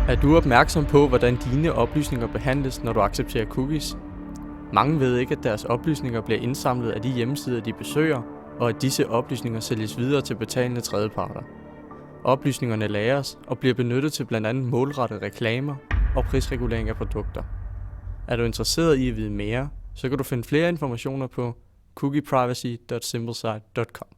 Er du opmærksom på, hvordan dine oplysninger behandles, når du accepterer cookies? Mange ved ikke, at deres oplysninger bliver indsamlet af de hjemmesider, de besøger, og at disse oplysninger sælges videre til betalende tredjeparter. Oplysningerne lagres og bliver benyttet til blandt andet målrettede reklamer og prisregulering af produkter. Er du interesseret i at vide mere, så kan du finde flere informationer på cookieprivacy.simplesite.com.